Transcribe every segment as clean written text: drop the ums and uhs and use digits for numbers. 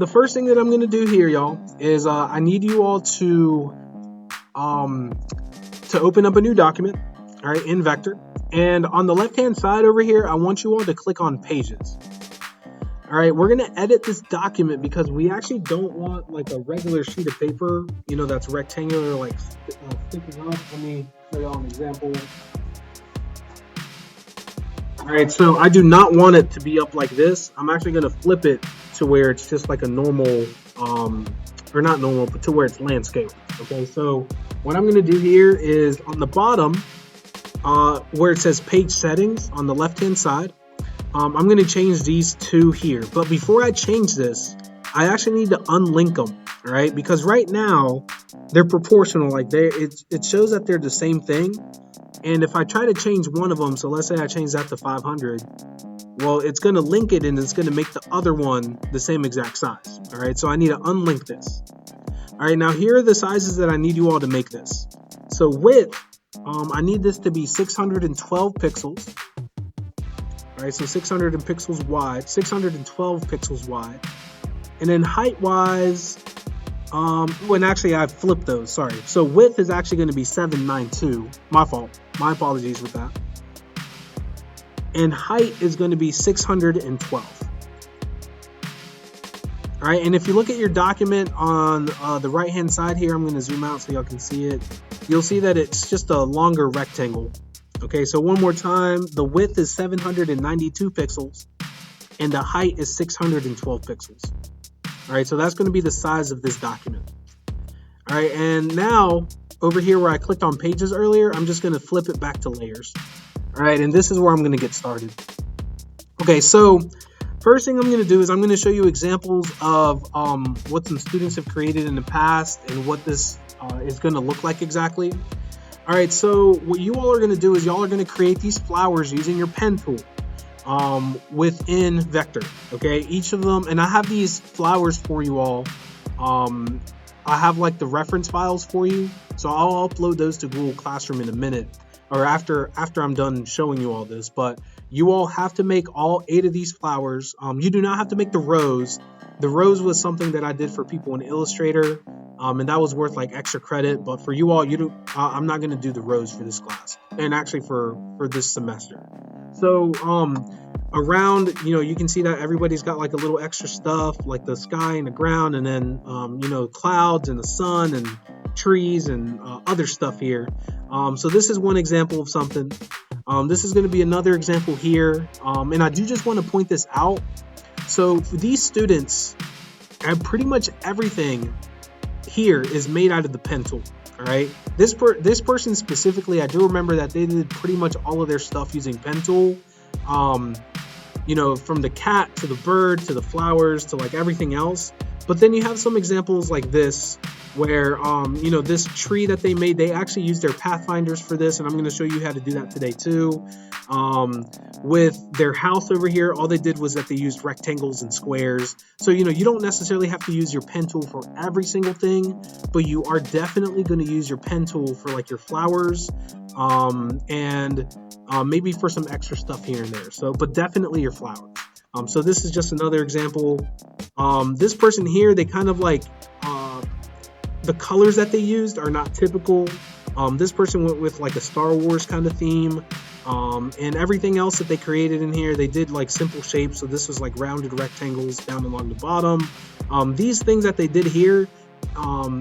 the first thing that I'm going to do here, y'all, is I need you all to open up a new document, all right, in Vectr. And on the left-hand side over here, I want you all to click on Pages. All right, we're going to edit this document because we actually don't want like a regular sheet of paper, you know, that's rectangular, like sticking up. Let me show y'all an example. All right, so I do not want it to be up like this. I'm actually going to flip it to where it's just like a normal, or not normal, but to where it's landscape. Okay, so what I'm going to do here is on the bottom, where it says Page Settings on the left-hand side, I'm going to change these two here. But before I change this, I actually need to unlink them, all right? Because right now, they're proportional. Like it shows that they're the same thing. And if I try to change one of them, so let's say I change that to 500, well, it's going to link it and it's going to make the other one the same exact size, all right? So I need to unlink this. All right, now here are the sizes that I need you all to make this. So width, I need this to be 612 pixels. All right, so 612 pixels wide. And then height-wise, when actually I flipped those, sorry. So width is actually going to be 792. My fault. My apologies with that. And height is going to be 612. All right, and if you look at your document on the right-hand side here, I'm going to zoom out so y'all can see it. You'll see that it's just a longer rectangle. Okay, so one more time, the width is 792 pixels and the height is 612 pixels. All right, so that's going to be the size of this document. All right, and now over here where I clicked on Pages earlier, I'm just going to flip it back to Layers. All right, and this is where I'm going to get started. Okay, so first thing I'm going to do is I'm going to show you examples of what some students have created in the past and what this is going to look like exactly. All right, so what you all are going to do is y'all are going to create these flowers using your pen tool within Vectr. Okay, each of them, and I have these flowers for you all. I have like the reference files for you, so I'll upload those to Google Classroom in a minute, or after I'm done showing you all this. But you all have to make all 8 of these flowers. You do not have to make the rose. The rose was something that I did for people in Illustrator, and that was worth like extra credit. But for you all, I'm not going to do the rose for this class, and actually for this semester. So around, you can see that everybody's got like a little extra stuff, like the sky and the ground, and then clouds and the sun and trees and other stuff here. So this is one example of something. This is going to be another example here, and I do just want to point this out. So for these students, and pretty much everything here is made out of the pen tool. All right, this person specifically, I do remember that they did pretty much all of their stuff using pen tool. From the cat to the bird to the flowers to like everything else. But then you have some examples like this where this tree that they made, they actually used their pathfinders for this, and I'm going to show you how to do that today too. With their house over here, all they did was that they used rectangles and squares. So you don't necessarily have to use your pen tool for every single thing, but you are definitely going to use your pen tool for like your flowers, and maybe for some extra stuff here and there. So, but definitely your flowers. So this is just another example. This person here, they kind of like the colors that they used are not typical. This person went with like a Star Wars kind of theme, and everything else that they created in here, they did like simple shapes. So this was like rounded rectangles down along the bottom. These things that they did here,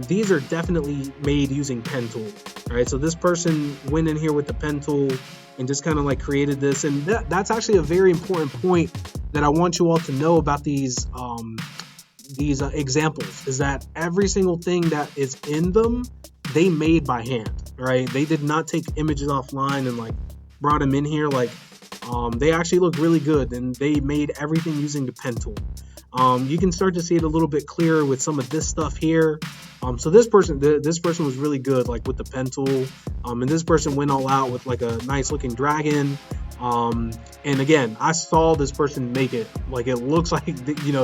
these are definitely made using pen tool. All right, so this person went in here with the pen tool and just kind of like created this, and that's actually a very important point that I want you all to know about these examples, is that every single thing that is in them, they made by hand. Right? They did not take images offline and like brought them in here. Like they actually look really good, and they made everything using the pen tool. You can start to see it a little bit clearer with some of this stuff here. So this person was really good, like with the pen tool. And this person went all out with like a nice looking dragon. And again, I saw this person make it. Like it looks like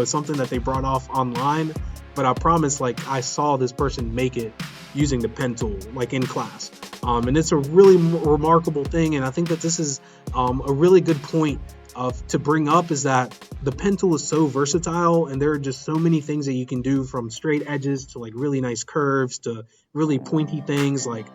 something that they brought off online, but I promise, like I saw this person make it using the pen tool, like in class. And it's a really remarkable thing, and I think that this is a really good point to bring up is that the pen tool is so versatile, and there are just so many things that you can do, from straight edges to like really nice curves to really pointy things. Like,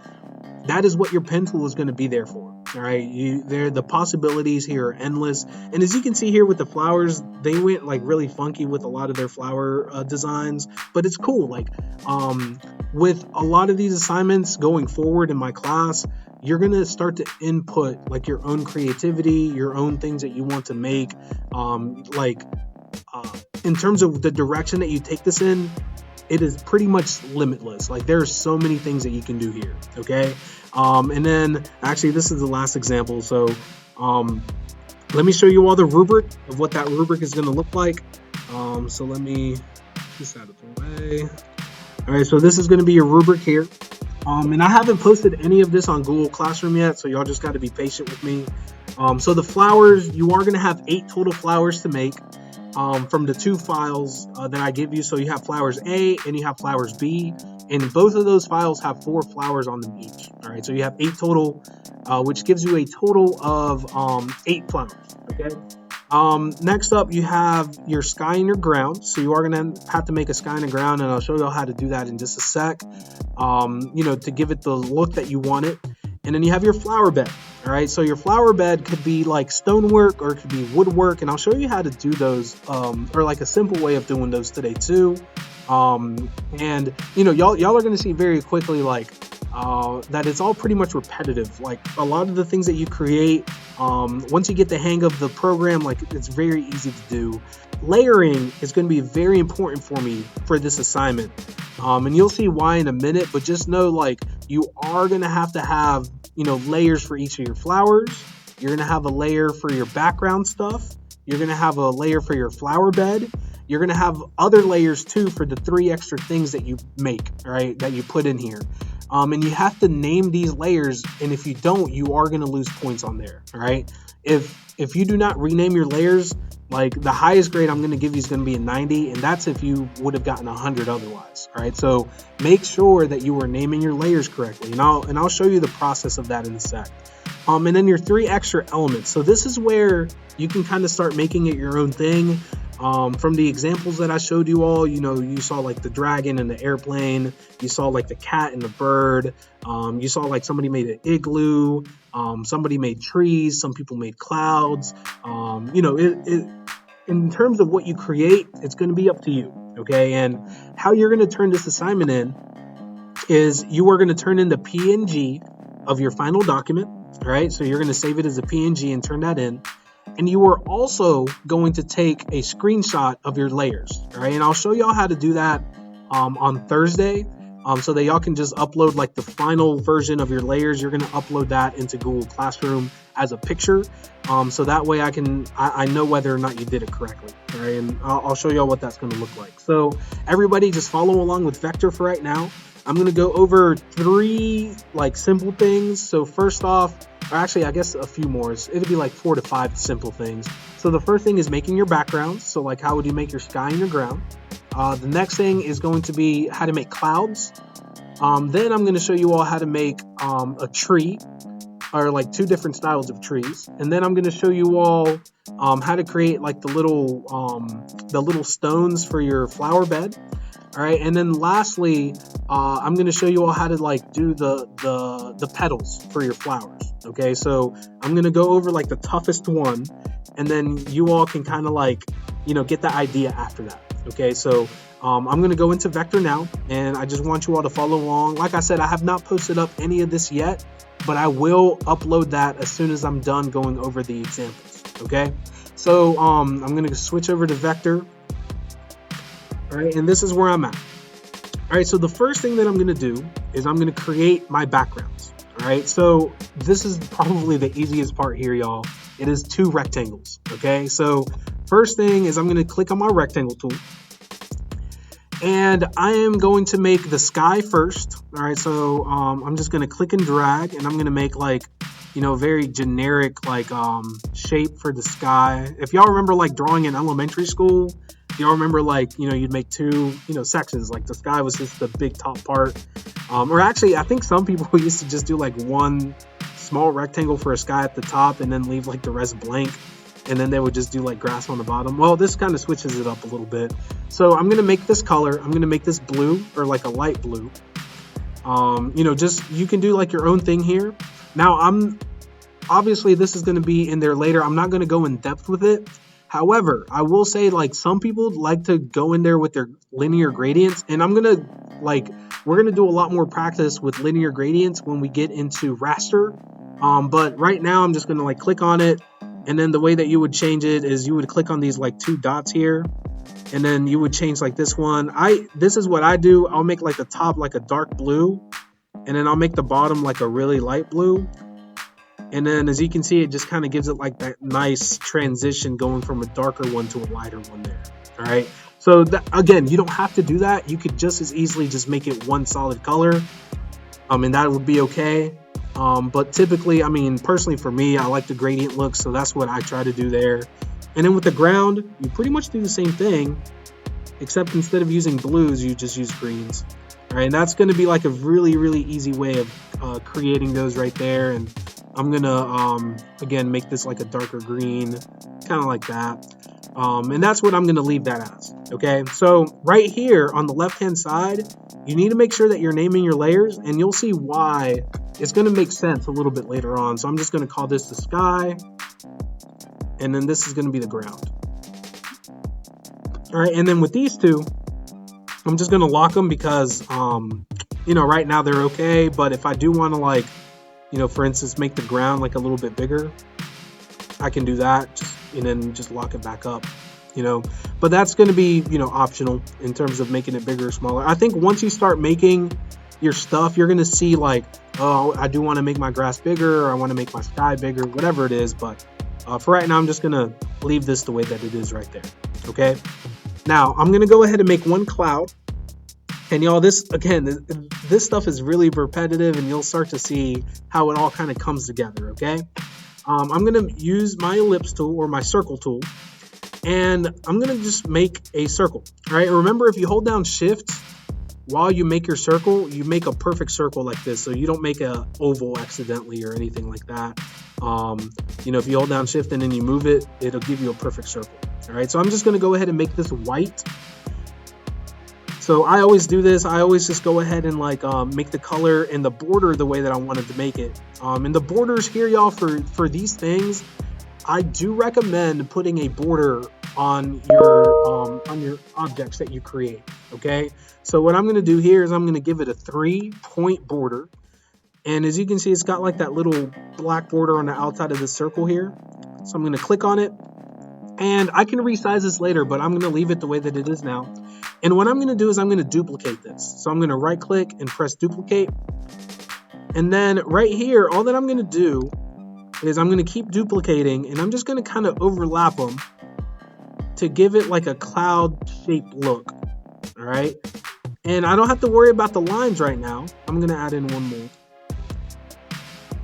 that is what your pen tool is going to be there for. All right, the possibilities here are endless. And as you can see here with the flowers, they went like really funky with a lot of their flower designs, but it's cool. Like, with a lot of these assignments going forward in my class, you're going to start to input like your own creativity, your own things that you want to make. In terms of the direction that you take this in, it is pretty much limitless. Like, there are so many things that you can do here. Okay. And then actually this is the last example. So, let me show you all the rubric of what that rubric is going to look like. So let me just out of the way. All right. So this is going to be your rubric here. And I haven't posted any of this on Google Classroom yet, so y'all just got to be patient with me. So the flowers, you are going to have 8 total flowers to make. From the 2 files that I give you. So you have flowers A and you have flowers B, and both of those files have 4 flowers on them each. All right, so you have 8 total, which gives you a total of 8 flowers. Okay. Next up, you have your sky and your ground. So you are going to have to make a sky and a ground, and I'll show you how to do that in just a sec. To give it the look that you want it. And then you have your flower bed. All right, so your flower bed could be like stonework or it could be woodwork, and I'll show you how to do those, or like a simple way of doing those today too. And y'all are going to see very quickly that it's all pretty much repetitive. Like, a lot of the things that you create, once you get the hang of the program, like, it's very easy to do. Layering is going to be very important for me for this assignment, and you'll see why in a minute. But just know, like, you are going to have layers for each of your flowers. You're going to have a layer for your background stuff. You're going to have a layer for your flower bed. You're going to have other layers too for the 3 extra things that you make, right, that you put in here. And you have to name these layers, and if you don't, you are going to lose points on there. All right. If you do not rename your layers, like, the highest grade I'm going to give you is going to be a 90, and that's if you would have gotten 100 otherwise. All right, so make sure that you are naming your layers correctly, and I'll show you the process of that in a sec. And then your 3 extra elements. So this is where you can kind of start making it your own thing. From the examples that I showed you all, you saw like the dragon and the airplane, you saw like the cat and the bird, you saw like somebody made an igloo, somebody made trees, some people made clouds. In terms of what you create, it's going to be up to you. Okay, and how you're going to turn this assignment in is you are going to turn in the PNG of your final document. All right, so you're going to save it as a PNG and turn that in. And you are also going to take a screenshot of your layers. All right, and I'll show y'all how to do that on Thursday, so that y'all can just upload like the final version of your layers. You're going to upload that into Google Classroom as a picture, so that way I know whether or not you did it correctly. All right, and I'll show y'all what that's going to look like. So everybody, just follow along with Vectr for right now. I'm going to go over 3 like simple things. So first off, or actually I guess a few more, it'll be like 4 to 5 simple things. So the first thing is making your backgrounds. So like, how would you make your sky and your ground? The next thing is going to be how to make clouds. Then I'm going to show you all how to make a tree, or like 2 different styles of trees. And then I'm going to show you all how to create like the little stones for your flower bed. All right, and then lastly, I'm going to show you all how to like do the petals for your flowers. Okay, so I'm going to go over like the toughest one, and then you all can kind of like, get the idea after that. Okay, so I'm going to go into Vectr now, and I just want you all to follow along. Like I said, I have not posted up any of this yet, but I will upload that as soon as I'm done going over the examples. Okay, so I'm going to switch over to Vectr. All right, and this is where I'm at. All right, so the first thing that I'm going to do is I'm going to create my backgrounds. All right, so this is probably the easiest part here, y'all. It is 2 rectangles. Okay, so first thing is I'm going to click on my rectangle tool, and I am going to make the sky first. All right, so I'm just going to click and drag, and I'm going to make like, very generic like shape for the sky. If y'all remember like drawing in elementary school, y'all remember like, you'd make 2, sections, like the sky was just the big top part. Or actually, I think some people used to just do like 1 small rectangle for a sky at the top and then leave like the rest blank. and then they would just do like grass on the bottom. Well, this kind of switches it up a little bit. So I'm gonna make this color, I'm gonna make this blue, or like a light blue. You know, just, you can do like your own thing here. Now obviously this is gonna be in there later. I'm not gonna go in depth with it. However, I will say, like, some people like to go in there with their linear gradients, and we're gonna do a lot more practice with linear gradients when we get into raster. But right now I'm just gonna like click on it, and then the way that you would change it is you would click on these like two dots here, and then you would change like this one. This is what I do. I'll make like the top like a dark blue, and then I'll make the bottom like a really light blue. And then as you can see, it just kind of gives it like that nice transition going from a darker one to a lighter one there. All right. So again, you don't have to do that. You could just as easily just make it one solid color. And that would be okay. But typically, I mean, personally for me, I like the gradient look. So that's what I try to do there. And then with the ground, you pretty much do the same thing, except instead of using blues, you just use greens. All right. And that's going to be like a really, really easy way of creating those right there. And I'm gonna again make this like a darker green, kind of like that, and that's what I'm gonna leave that as. Okay, so right here on the left hand side, you need to make sure that you're naming your layers, and you'll see why it's gonna make sense a little bit later on. So I'm just gonna call this the sky, and then this is gonna be the ground. All right, and then with these two, I'm just gonna lock them because you know, right now they're okay, but if I do want to, like, you know, for instance, make the ground like a little bit bigger, I can do that, and then just lock it back up, you know. But that's going to be, you know, optional in terms of making it bigger or smaller. I think once you start making your stuff, you're going to see like, oh, I do want to make my grass bigger, or I want to make my sky bigger, whatever it is. But for right now, I'm just going to leave this the way that it is right there. Okay. Now I'm going to go ahead and make one cloud. And y'all, this stuff is really repetitive, and you'll start to see how it all kind of comes together, okay? I'm going to use my ellipse tool, or my circle tool, and I'm going to just make a circle, all right? Remember, if you hold down shift while you make your circle, you make a perfect circle like this, so you don't make a oval accidentally or anything like that. You know, if you hold down shift and then you move it, it'll give you a perfect circle, all right? So I'm just going to go ahead and make this white. So I always do this. I always just go ahead and like make the color and the border the way that I wanted to make it. And the borders here, y'all, for these things, I do recommend putting a border on your objects that you create. Okay. So what I'm going to do here is I'm going to give it a 3-point border. And as you can see, it's got like that little black border on the outside of the circle here. So I'm going to click on it. And I can resize this later, but I'm going to leave it the way that it is now. And what I'm going to do is I'm going to duplicate this. So I'm going to right click and press duplicate. And then right here, all that I'm going to do is I'm going to keep duplicating, and I'm just going to kind of overlap them to give it like a cloud shaped look. All right. And I don't have to worry about the lines right now. I'm going to add in one more.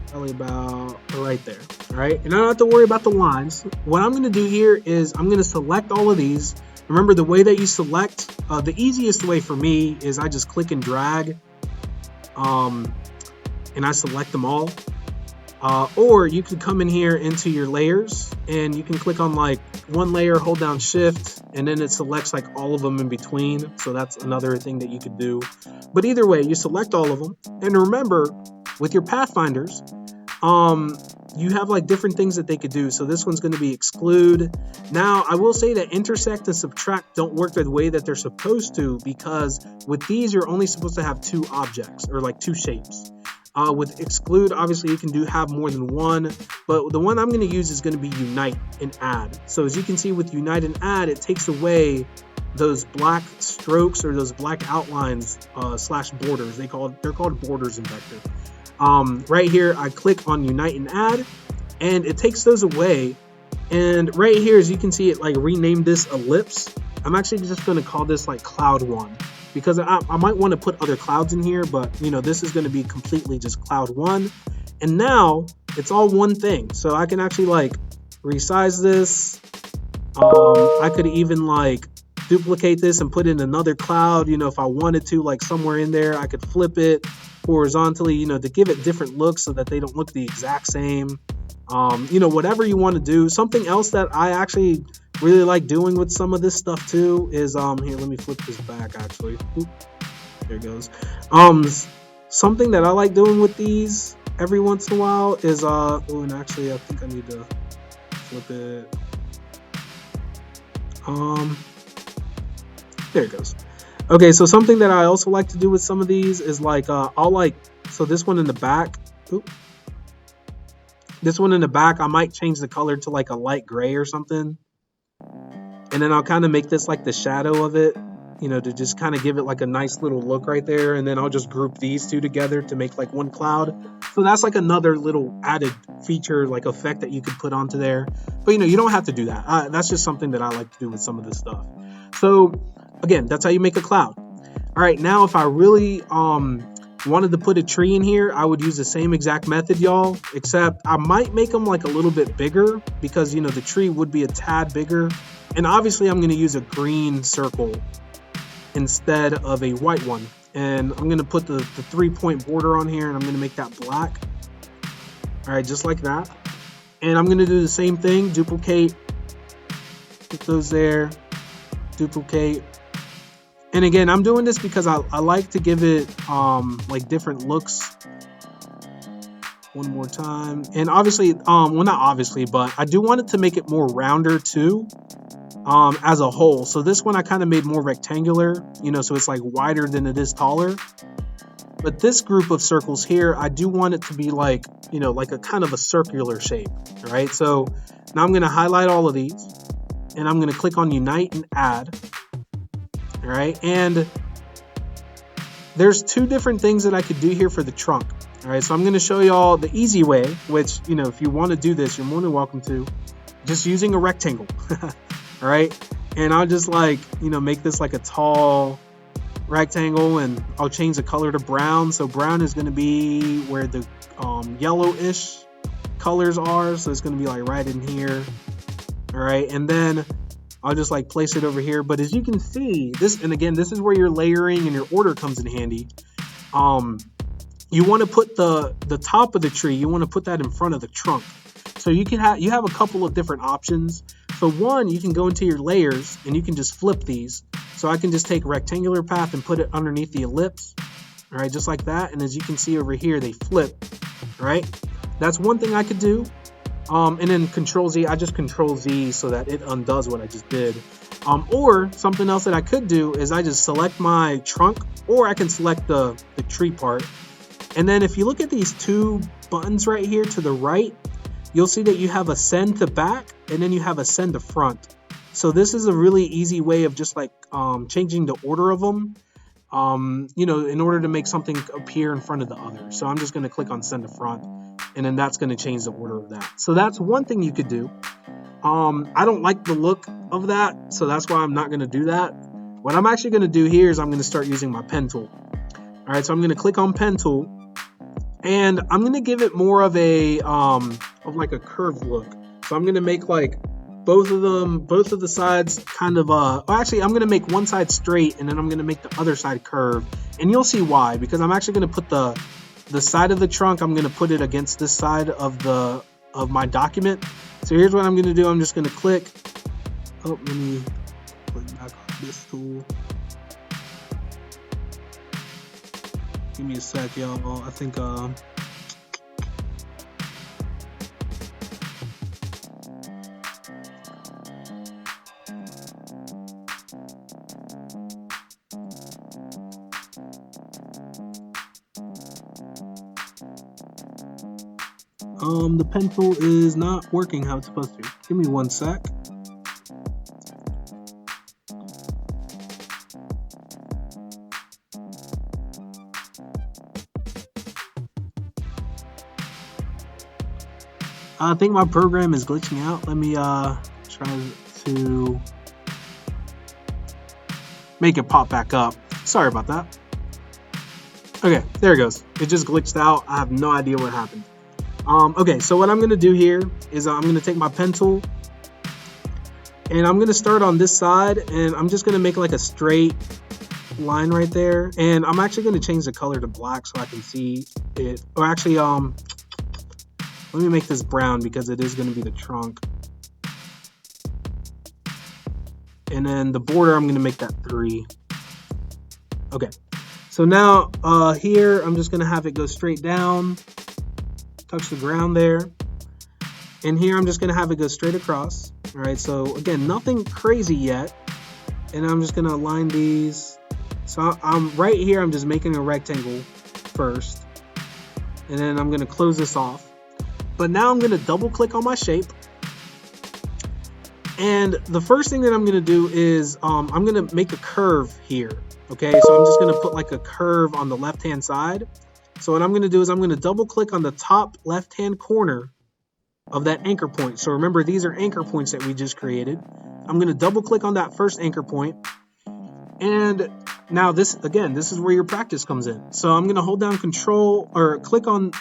Probably about right there. All right. And I don't have to worry about the lines. What I'm going to do here is I'm going to select all of these. Remember, the way that you select, the easiest way for me is I just click and drag, and I select them all. Or you can come in here into your layers, and you can click on like one layer, hold down shift, and then it selects like all of them in between. So that's another thing that you could do. But either way, you select all of them. And remember, with your pathfinders, you have like different things that they could do. So this one's going to be exclude. Now, I will say that intersect and subtract don't work the way that they're supposed to, because with these, you're only supposed to have 2 objects, or like 2 shapes. With exclude, obviously you can have more than one, but the one I'm going to use is going to be unite and add. So as you can see with unite and add, it takes away those black strokes or those black outlines slash borders. They're called borders in Vectr. Right here, I click on unite and add, and it takes those away. And right here, as you can see, it like renamed this ellipse. I'm actually just going to call this like cloud 1. Because I might want to put other clouds in here, but you know, this is going to be completely just cloud 1. And now it's all one thing. So I can actually like resize this. I could even like duplicate this and put in another cloud. You know, if I wanted to, like somewhere in there, I could flip it horizontally, you know, to give it different looks so that they don't look the exact same. You know, whatever you want to do. Something else that I actually really like doing with some of this stuff too is here, let me flip this back actually. Oop, there it goes. Something that I like doing with these every once in a while is oh, and actually I think I need to flip it. There it goes. Okay, so something that I also like to do with some of these is like I'll like, so this one in the back, oop, this one in the back, I might change the color to like a light gray or something. And then I'll kind of make this like the shadow of it, you know, to just kind of give it like a nice little look right there. And then I'll just group these two together to make like one cloud. So that's like another little added feature, like effect that you could put onto there. But you know, you don't have to do that. That's just something that I like to do with some of this stuff. So again, that's how you make a cloud. All right, now if I really wanted to put a tree in here, I would use the same exact method, y'all, except I might make them like a little bit bigger because, you know, the tree would be a tad bigger. And obviously I'm going to use a green circle instead of a white one. And I'm going to put the 3-point border on here and I'm going to make that black. All right, just like that. And I'm going to do the same thing, duplicate, put those there, duplicate. And again, I'm doing this because I like to give it like different looks. One more time. And obviously, well, not obviously, but I do want it to make it more rounder too, as a whole. So this one I kind of made more rectangular, you know, so it's like wider than it is taller. But this group of circles here, I do want it to be like, you know, like a kind of a circular shape. All right, so now I'm going to highlight all of these and I'm going to click on Unite and Add. All right, and there's two different things that I could do here for the trunk. All right, so I'm going to show y'all the easy way, which, you know, if you want to do this, you're more than welcome to, just using a rectangle. All right, and I'll just like, you know, make this like a tall rectangle, and I'll change the color to brown. So brown is going to be where the yellowish colors are, so it's going to be like right in here. All right, and then I'll just like place it over here. But as you can see, this, and again, this is where your layering and your order comes in handy. You want to put the top of the tree, you want to put that in front of the trunk. So you have a couple of different options. So one, you can go into your layers and you can just flip these. So I can just take a rectangular path and put it underneath the ellipse. All right, just like that. And as you can see over here, they flip. All right, that's one thing I could do. And then Control Z, I just Control Z so that it undoes what I just did. Or something else that I could do is I just select my trunk, or I can select the tree part. And then if you look at these two buttons right here to the right, you'll see that you have a send to back and then you have a send to front. So this is a really easy way of just like changing the order of them, you know, in order to make something appear in front of the other. So I'm just going to click on send to front, and then that's going to change the order of that. So that's one thing you could do. I don't like the look of that, so that's why I'm not going to do that. What I'm actually going to do here is I'm going to start using my pen tool. All right, so I'm going to click on pen tool, and I'm going to give it more of a of like a curved look. So I'm going to make like both of the sides kind of actually I'm going to make one side straight, and then I'm going to make the other side curved. And you'll see why, because I'm actually going to put the side of the trunk, I'm going to put it against this side of my document. So here's what I'm going to do. I'm just going to click. Oh, let me click back on this tool. Give me a sec, y'all. I think the pen tool is not working how it's supposed to. Give me one sec. I think my program is glitching out. Let me try to make it pop back up. Sorry about that. Okay, there it goes. It just glitched out. I have no idea what happened. Okay, so what I'm going to do here is I'm going to take my pen tool and I'm going to start on this side, and I'm just going to make like a straight line right there. And I'm actually going to change the color to black so I can see it. Or actually, let Let me make this brown because it is going to be the trunk. And then the border, I'm going to make that 3. Okay. So now here, I'm just going to have it go straight down, touch the ground there. And here, I'm just going to have it go straight across. All right. So again, nothing crazy yet. And I'm just going to align these. So I'm right here, I'm just making a rectangle first. And then I'm going to close this off. But now I'm going to double click on my shape. And the first thing that I'm going to do is I'm going to make a curve here. Okay, so I'm just going to put like a curve on the left hand side. So what I'm going to do is I'm going to double click on the top left hand corner of that anchor point. So remember, these are anchor points that we just created. I'm going to double click on that first anchor point. And now this, again, this is where your practice comes in. So I'm going to hold down control or click on,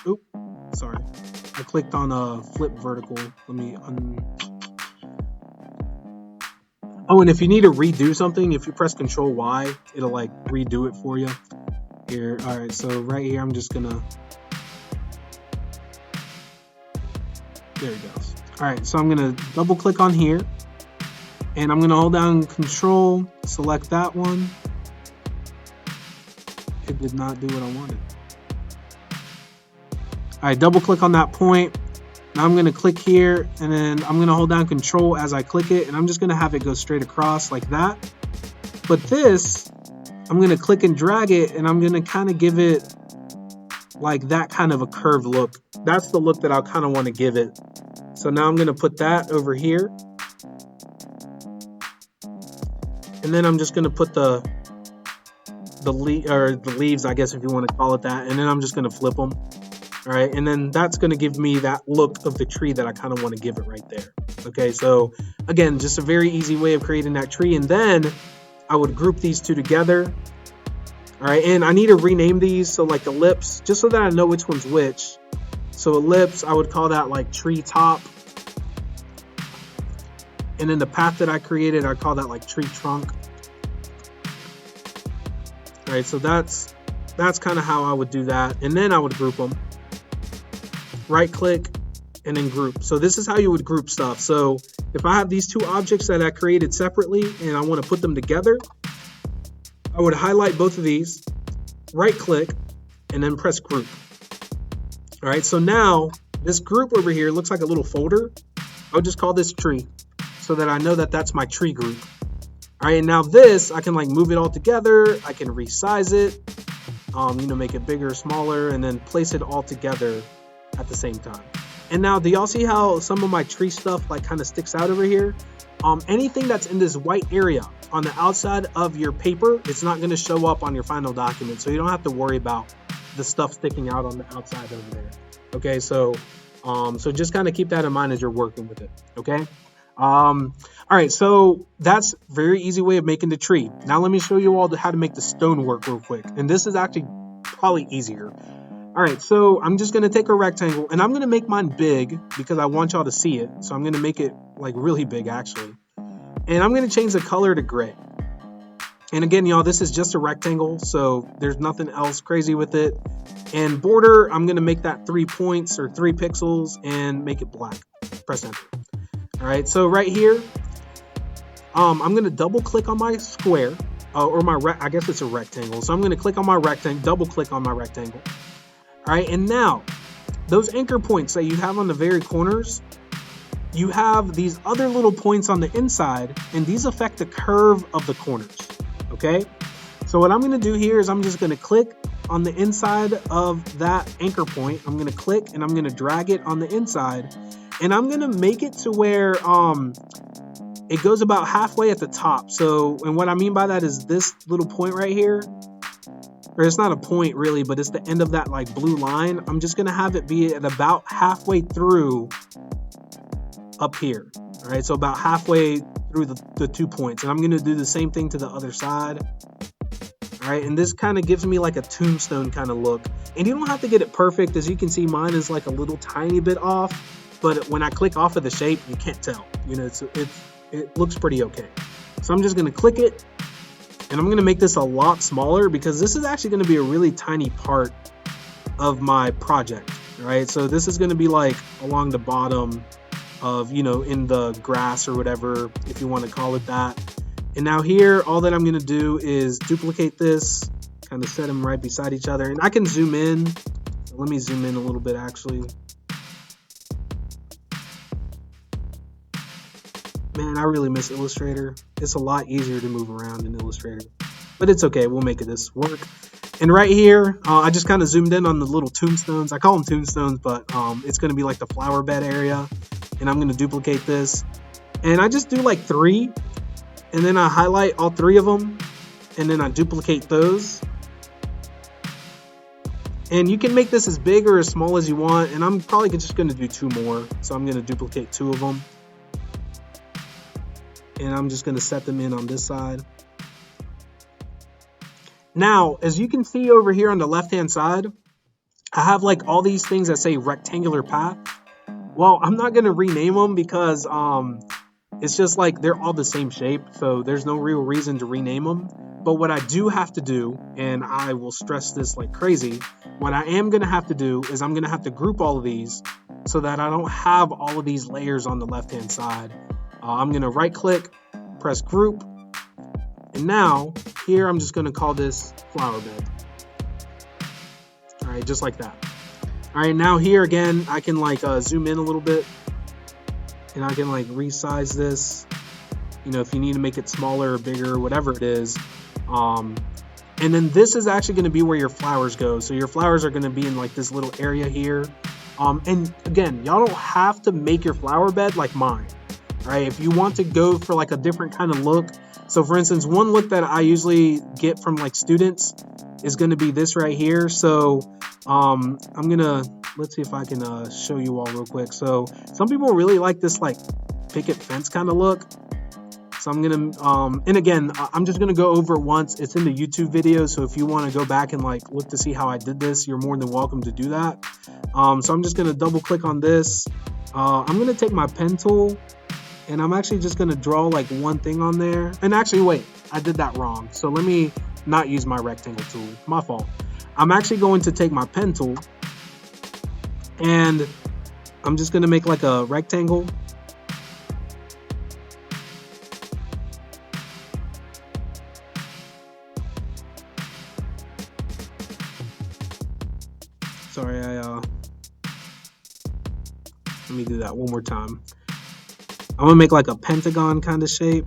sorry. I clicked on flip vertical. Let me Oh, and if you need to redo something, if you press Control Y, it'll like redo it for you. Here, all right, so right here, I'm just gonna, there it goes. All right, so I'm gonna double click on here, and I'm gonna hold down Control, select that one. It did not do what I wanted. All right, double click on that point. Now I'm going to click here, and then I'm going to hold down Control as I click it, and I'm just going to have it go straight across like that. But this, I'm going to click and drag it, and I'm going to kind of give it like that kind of a curved look. That's the look that I kind of want to give it. So now I'm going to put that over here. And then I'm just going to put the leaves, I guess if you want to call it that, and then I'm just going to flip them. All right, and then that's going to give me that look of the tree that I kind of want to give it right there. Okay, so again, just a very easy way of creating that tree. And then I would group these two together. All right, and I need to rename these. So like ellipse, just so that I know which one's which. So ellipse, I would call that like tree top. And then the path that I created, I call that like tree trunk. All right, so that's kind of how I would do that. And then I would group them. Right click and then group. So this is how you would group stuff. So if I have these two objects that I created separately and I want to put them together, I would highlight both of these, right click, and then press group. All right, so now this group over here looks like a little folder. I would just call this tree so that I know that that's my tree group. All right, and now this, I can like move it all together. I can resize it, make it bigger, smaller, and then place it all together at the same time. And now, do y'all see how some of my tree stuff like kind of sticks out over here? Anything that's in this white area on the outside of your paper, it's not going to show up on your final document. So you don't have to worry about the stuff sticking out on the outside over there. Okay, so just kind of keep that in mind as you're working with it. Okay. All right, so that's a very easy way of making the tree. Now let me show you all how to make the stone work real quick. And this is actually probably easier. All right, so I'm just going to take a rectangle, and I'm going to make mine big because I want y'all to see it. So I'm going to make it like really big, actually. And I'm going to change the color to gray. And again, y'all, this is just a rectangle, so there's nothing else crazy with it. And border, I'm going to make that 3 points or 3 pixels and make it black. Press enter. All right, so right here, I'm going to double click on my square, I guess it's a rectangle. So I'm going to click on my rectangle, double click on my rectangle. All right, and now those anchor points that you have on the very corners, you have these other little points on the inside, and these affect the curve of the corners, okay? So what I'm gonna do here is I'm just gonna click on the inside of that anchor point. I'm gonna click and I'm gonna drag it on the inside, and I'm gonna make it to where it goes about halfway at the top. So, and what I mean by that is this little point right here, or it's not a point really, but it's the end of that like blue line. I'm just gonna have it be at about halfway through up here. All right, so about halfway through the 2 points. And I'm gonna do the same thing to the other side. All right, and this kind of gives me like a tombstone kind of look. And you don't have to get it perfect. As you can see, mine is like a little tiny bit off, but when I click off of the shape, you can't tell. You know, it looks pretty okay. So I'm just gonna click it, and I'm gonna make this a lot smaller because this is actually gonna be a really tiny part of my project. right? So this is going to be like along the bottom of, you know, in the grass or whatever, if you want to call it that. And now here, all that I'm going to do is duplicate this, kind of set them right beside each other. And I can zoom in. Let me zoom in a little bit, actually. Man, I really miss Illustrator. It's a lot easier to move around in Illustrator. But it's okay, we'll make this work. And right here, I just kind of zoomed in on the little tombstones. I call them tombstones, but it's going to be like the flower bed area. And I'm going to duplicate this. And I just do like 3. And then I highlight all 3 of them. And then I duplicate those. And you can make this as big or as small as you want. And I'm probably just going to do 2 more. So I'm going to duplicate 2 of them. And I'm just going to set them in on this side. Now, as you can see over here on the left-hand side, I have like all these things that say rectangular path. Well, I'm not going to rename them because it's just like they're all the same shape. So there's no real reason to rename them. But what I do have to do, and I will stress this like crazy, what I am going to have to do is I'm going to have to group all of these so that I don't have all of these layers on the left-hand side. I'm going to right click, press group, and now here I'm just going to call this Flowerbed. All right, just like that. All right, now here again, I can like zoom in a little bit and I can like resize this, you know, if you need to make it smaller or bigger, whatever it is. And then this is actually going to be where your flowers go. So your flowers are going to be in like this little area here. And again, y'all don't have to make your flower bed like mine. Right, if you want to go for like a different kind of look. So for instance, one look that I usually get from like students is going to be this right here. So I'm gonna, let's see if I can show you all real quick. So some people really like this like picket fence kind of look. So I'm gonna and again, I'm just gonna go over it once. It's in the YouTube video, so if you want to go back and like look to see how I did this, you're more than welcome to do that. So I'm just gonna double click on this. I'm gonna take my pen tool. And I'm actually just going to draw like one thing on there. And actually, wait, I did that wrong. So let me not use my rectangle tool. My fault. I'm actually going to take my pen tool. And I'm just going to make like a rectangle. Sorry, let me do that one more time. I'm gonna make like a pentagon kind of shape.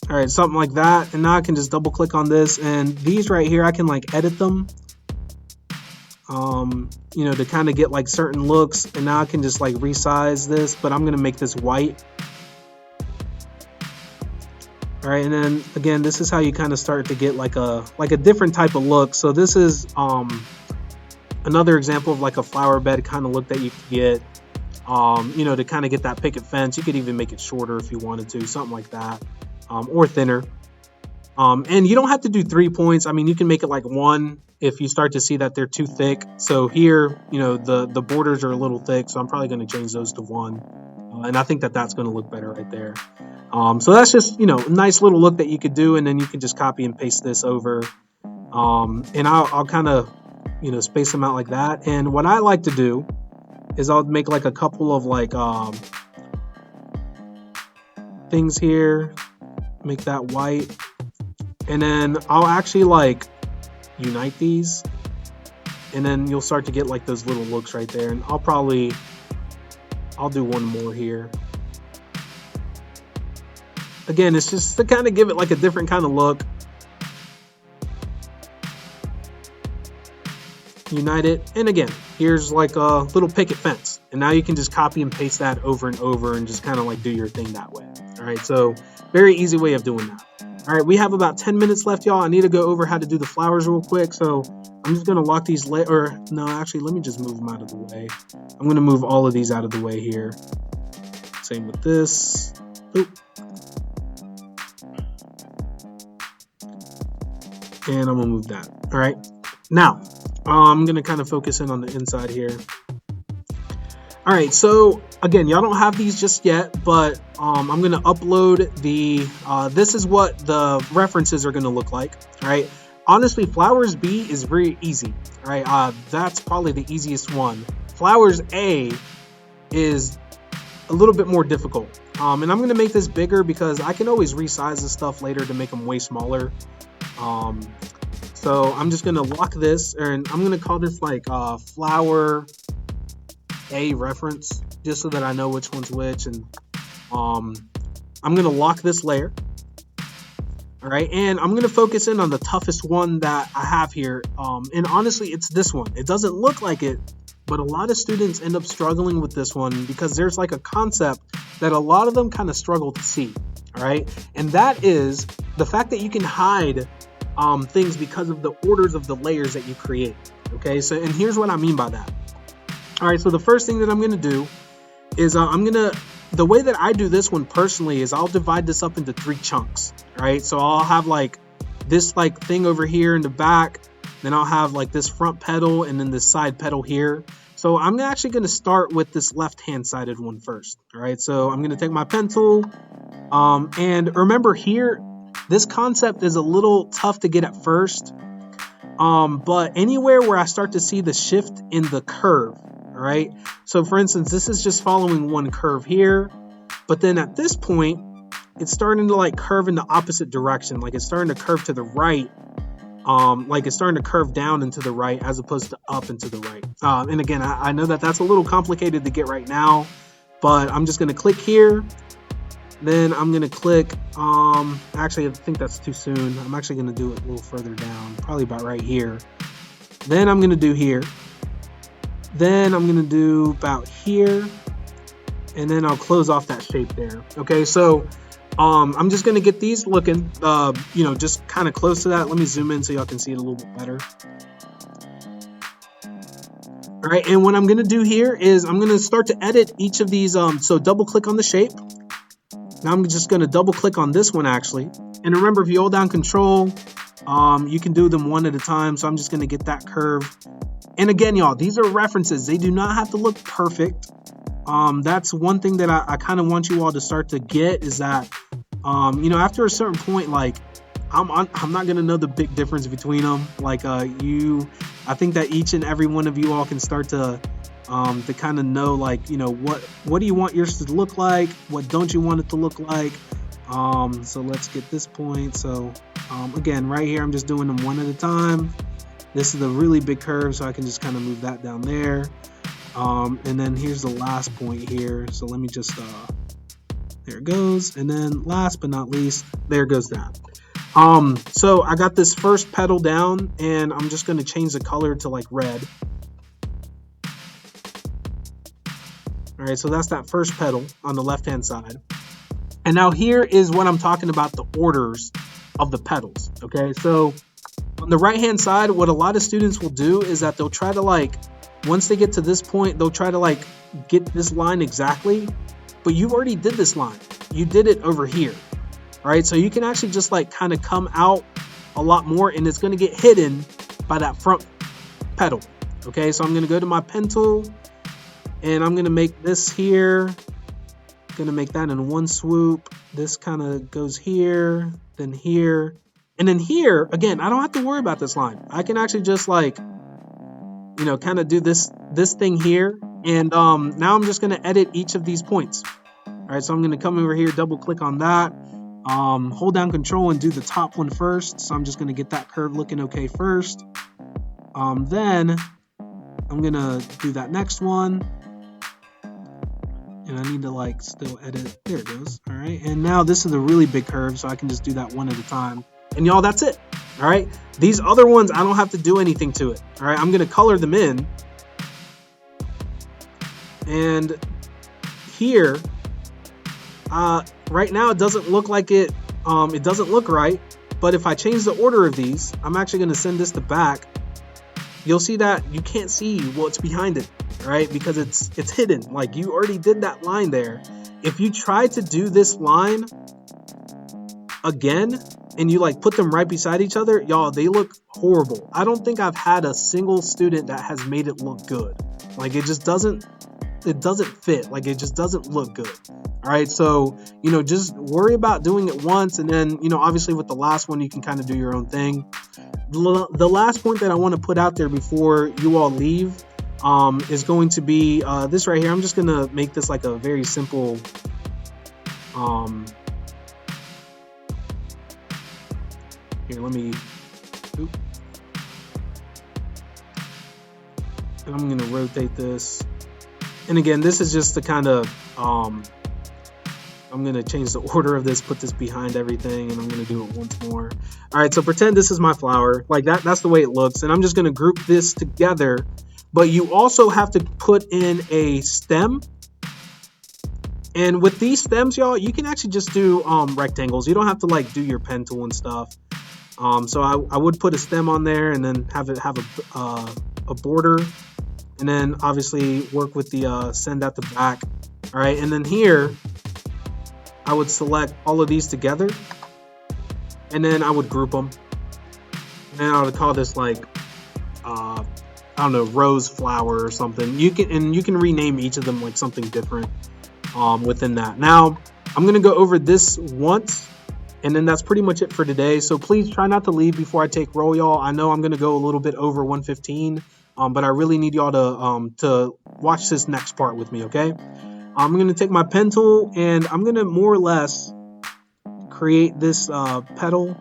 All right, something like that. And now I can just double click on this, and these right here, I can like edit them, you know, to kind of get like certain looks. And now I can just like resize this, but I'm gonna make this white. All right, and then again, this is how you kind of start to get like a different type of look. So this is another example of like a flower bed kind of look that you could get, you know, to kind of get that picket fence. You could even make it shorter if you wanted to, something like that, or thinner. And you don't have to do 3 points. I mean, you can make it like 1 if you start to see that they're too thick. So here, you know, the borders are a little thick, so I'm probably going to change those to 1. And I think that that's going to look better right there. So that's just, you know, a nice little look that you could do, and then you can just copy and paste this over. And I'll kind of, you know, space them out like that. And what I like to do is I'll make like a couple of like things here, make that white, and then I'll actually like unite these, and then you'll start to get like those little looks right there. And I'll do one more here. Again, it's just to kind of give it like a different kind of look. Unite it, and again, here's like a little picket fence, and now you can just copy and paste that over and over and just kind of like do your thing that way. All right, so very easy way of doing that. All right, we have about 10 minutes left, y'all. I need to go over how to do the flowers real quick, so I'm just gonna lock these or no, actually, let me just move them out of the way. I'm gonna move all of these out of the way here. Same with this. Oop. And I'm gonna move that. All right, now I'm gonna kind of focus in on the inside here. All right, so Again, y'all don't have these just yet, but I'm gonna upload the, this is what the references are gonna look like, right? Honestly, Flowers B is very easy, right? That's probably the easiest one. Flowers A is a little bit more difficult. And I'm gonna make this bigger because I can always resize this stuff later to make them way smaller. So I'm just gonna lock this, and I'm gonna call this like Flower A reference, just so that I know which one's which. And I'm gonna lock this layer. All right, and I'm gonna focus in on the toughest one that I have here. And honestly, it's this one. It doesn't look like it, but a lot of students end up struggling with this one because there's like a concept that a lot of them kind of struggle to see. All right, and that is the fact that you can hide things because of the orders of the layers that you create. Okay, so, and here's what I mean by that. All right, so the first thing that I'm gonna do is the way that I do this one personally is I'll divide this up into 3 chunks, right? So I'll have like this like thing over here in the back, then I'll have like this front petal and then this side petal here. So I'm actually gonna start with this left-hand sided one first, all right? So I'm gonna take my pen tool, and remember here, this concept is a little tough to get at first, but anywhere where I start to see the shift in the curve, all right? So for instance, this is just following one curve here, but then at this point, it's starting to like curve in the opposite direction. Like it's starting to curve to the right, like it's starting to curve down and to the right as opposed to up and to the right. And again, I know that that's a little complicated to get right now, but I'm just gonna click here. Then I'm gonna click, actually I think that's too soon. I'm actually gonna do it a little further down, probably about right here. Then I'm gonna do here. Then I'm gonna do about here, and then I'll close off that shape there. Okay, so I'm just gonna get these looking, you know, just kind of close to that. Let me zoom in so y'all can see it a little bit better. All right, and what I'm gonna do here is I'm gonna start to edit each of these. So double click on the shape. Now I'm just gonna double click on this one actually. And remember, if you hold down Control, you can do them one at a time. So I'm just gonna get that curve. And again, y'all, these are references. They do not have to look perfect. That's one thing that I kind of want you all to start to get is that, you know, after a certain point, like I'm not gonna know the big difference between them. Like I think that each and every one of you all can start to kind of know, like, you know, what do you want yours to look like? What don't you want it to look like? So let's get this point. So again, right here, I'm just doing them one at a time. This is a really big curve, so I can just kind of move that down there. And then here's the last point here. So let me just, there it goes. And then last but not least, there goes that. So I got this first petal down, and I'm just going to change the color to like red. All right, so that's that first petal on the left-hand side. And now here is what I'm talking about, the orders of the petals. Okay, so on the right-hand side, what a lot of students will do is that they'll try to like, once they get to this point, they'll try to like get this line exactly, but you already did this line. You did it over here, right? So you can actually just like kind of come out a lot more, and it's gonna get hidden by that front petal. Okay, so I'm gonna go to my pen tool, and I'm gonna make this here, gonna make that in one swoop. This kind of goes here, then here, and then here, again, I don't have to worry about this line. I can actually just like, you know, kind of do this thing here. And now I'm just gonna edit each of these points. All right, so I'm gonna come over here, double click on that, hold down Control and do the top one first. So I'm just gonna get that curve looking okay first. Then I'm gonna do that next one. And I need to like still edit, there it goes. All right, and now this is a really big curve, so I can just do that one at a time. And y'all, that's it. All right, these other ones, I don't have to do anything to it. All right, I'm gonna color them in. And here, right now it doesn't look like it, it doesn't look right. But if I change the order of these, I'm actually gonna send this to back. You'll see that you can't see what's behind it, right? Because it's hidden. Like you already did that line there. If you try to do this line again and you like put them right beside each other, y'all, they look horrible. I don't think I've had a single student that has made it look good. Like it just doesn't it doesn't fit. Like, it just doesn't look good. All right, so just worry about doing it once, and then obviously with the last one you can kind of do your own thing. The last point that I want to put out there before you all leave is going to be this right here. I'm just gonna make this like a very simple here, let me and I'm gonna rotate this, and again, this is just the kind of I'm gonna change the order of this, put this behind everything, and I'm gonna do it once more. All right, so pretend this is my flower, like that's the way it looks, and I'm just gonna group this together. But you also have to put in a stem, and with these stems, y'all, you can actually just do rectangles. You don't have to like do your pen tool and stuff. So I would put a stem on there, and then have a border, and then obviously work with the send at the back. All right, and then here I would select all of these together, and then I would group them, and then I would call this like I don't know, rose flower or something. You can rename each of them like something different within that. Now I'm gonna go over this once, and then that's pretty much it for today. So please try not to leave before I take roll, y'all. I know I'm gonna go a little bit over 115, but I really need y'all to watch this next part with me, okay? I'm going to take my pen tool, and I'm going to more or less create this petal.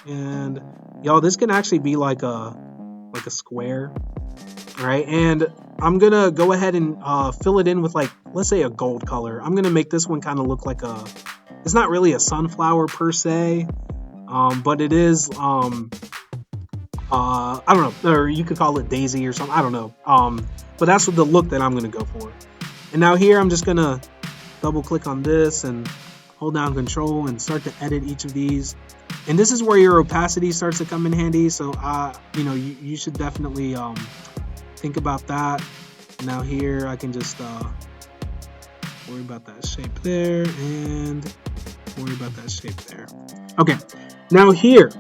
And y'all, this can actually be like a square. All right, and I'm going to go ahead and fill it in with, like, let's say a gold color. I'm going to make this one kind of look like it's not really a sunflower per se, but it is, I don't know, or you could call it daisy or something. I don't know. But that's the look that I'm going to go for. And now here I'm just going to double click on this and hold down control and start to edit each of these. And this is where your opacity starts to come in handy. So, you should definitely think about that. Now here I can just worry about that shape there and worry about that shape there. Okay, now here,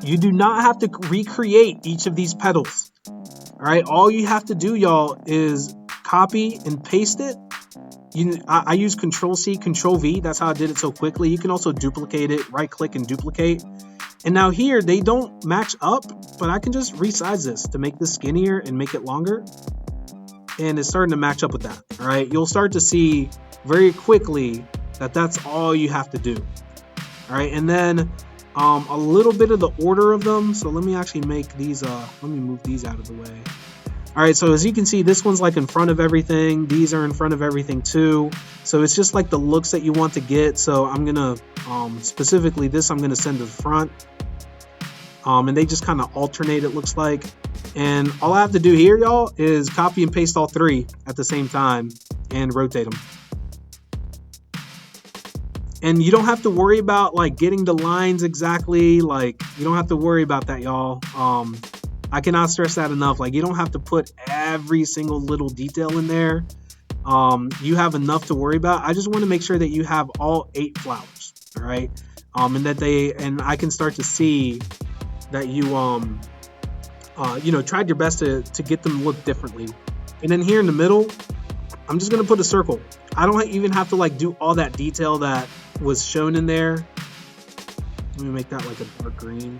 you do not have to recreate each of these petals. All right, all you have to do, y'all, is copy and paste it. I use Control-C, Control-V. That's how I did it so quickly. You can also duplicate it, right-click and duplicate. And now here, they don't match up, but I can just resize this to make this skinnier and make it longer. And it's starting to match up with that, all right? You'll start to see very quickly that that's all you have to do, all right? And then a little bit of the order of them. So let me actually make these, let me move these out of the way. All right, so as you can see, this one's like in front of everything. These are in front of everything too. So it's just like the looks that you want to get. So I'm gonna, specifically this, I'm gonna send to the front. And they just kind of alternate, it looks like. And all I have to do here, y'all, is copy and paste all three at the same time and rotate them. And you don't have to worry about like getting the lines exactly. Like, you don't have to worry about that, y'all. I cannot stress that enough. Like, you don't have to put every single little detail in there. You have enough to worry about. I just want to make sure that you have all 8 flowers, all right? And I can start to see that you tried your best to get them to look differently. And then here in the middle, I'm just gonna put a circle. I don't even have to like do all that detail that was shown in there. Let me make that like a dark green.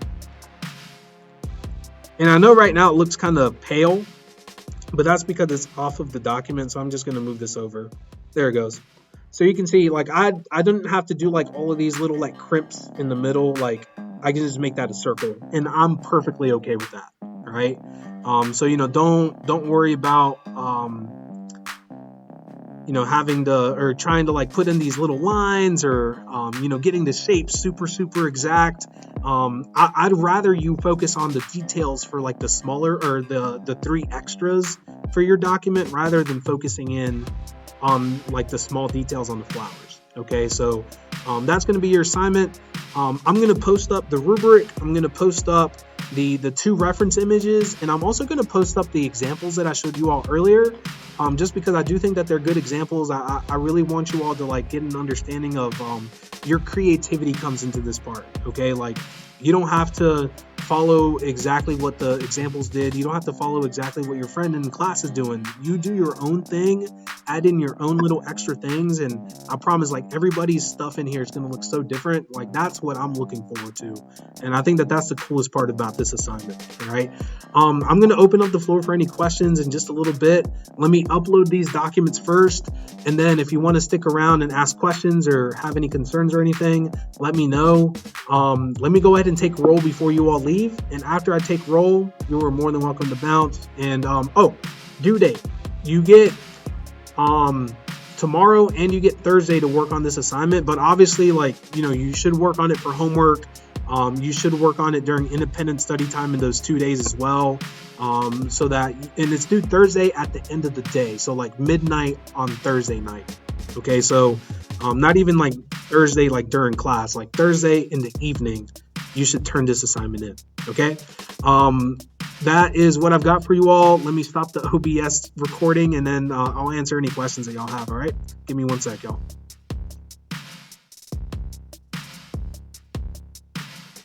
And I know right now it looks kind of pale, but that's because it's off of the document. So I'm just gonna move this over. There it goes. So you can see, like, I didn't have to do like all of these little like crimps in the middle. Like, I can just make that a circle, and I'm perfectly okay with that. All right. So don't worry about having or trying to like put in these little lines or getting the shape super exact. I'd rather you focus on the details for like the smaller or the 3 extras for your document rather than focusing in on like the small details on the flowers. Okay, so that's going to be your assignment. I'm going to post up the rubric. I'm going to post up the 2 reference images, and I'm also going to post up the examples that I showed you all earlier, just because I do think that they're good examples. I really want you all to like get an understanding of your creativity comes into this part. Okay, like, you don't have to follow exactly what the examples did. You don't have to follow exactly what your friend in class is doing. You do your own thing, add in your own little extra things, and I promise, like, everybody's stuff in here is going to look so different. Like, that's what I'm looking forward to, and I think that that's the coolest part about this assignment. All right, I'm going to open up the floor for any questions in just a little bit. Let me upload these documents first, and then if you want to stick around and ask questions or have any concerns or anything, let me know. Let me go ahead and take roll before you all leave, and after I take roll, you are more than welcome to bounce. And oh, due date, you get tomorrow and you get Thursday to work on this assignment, but obviously, like, you know, you should work on it for homework. You should work on it during independent study time in those 2 days as well, so that, and it's due Thursday at the end of the day, so like midnight on Thursday night. Okay, so not even like Thursday like during class, like Thursday in the evening, you should turn this assignment in. Okay, that is what I've got for you all. Let me stop the OBS recording, and then I'll answer any questions that y'all have. All right, give me 1 sec, y'all.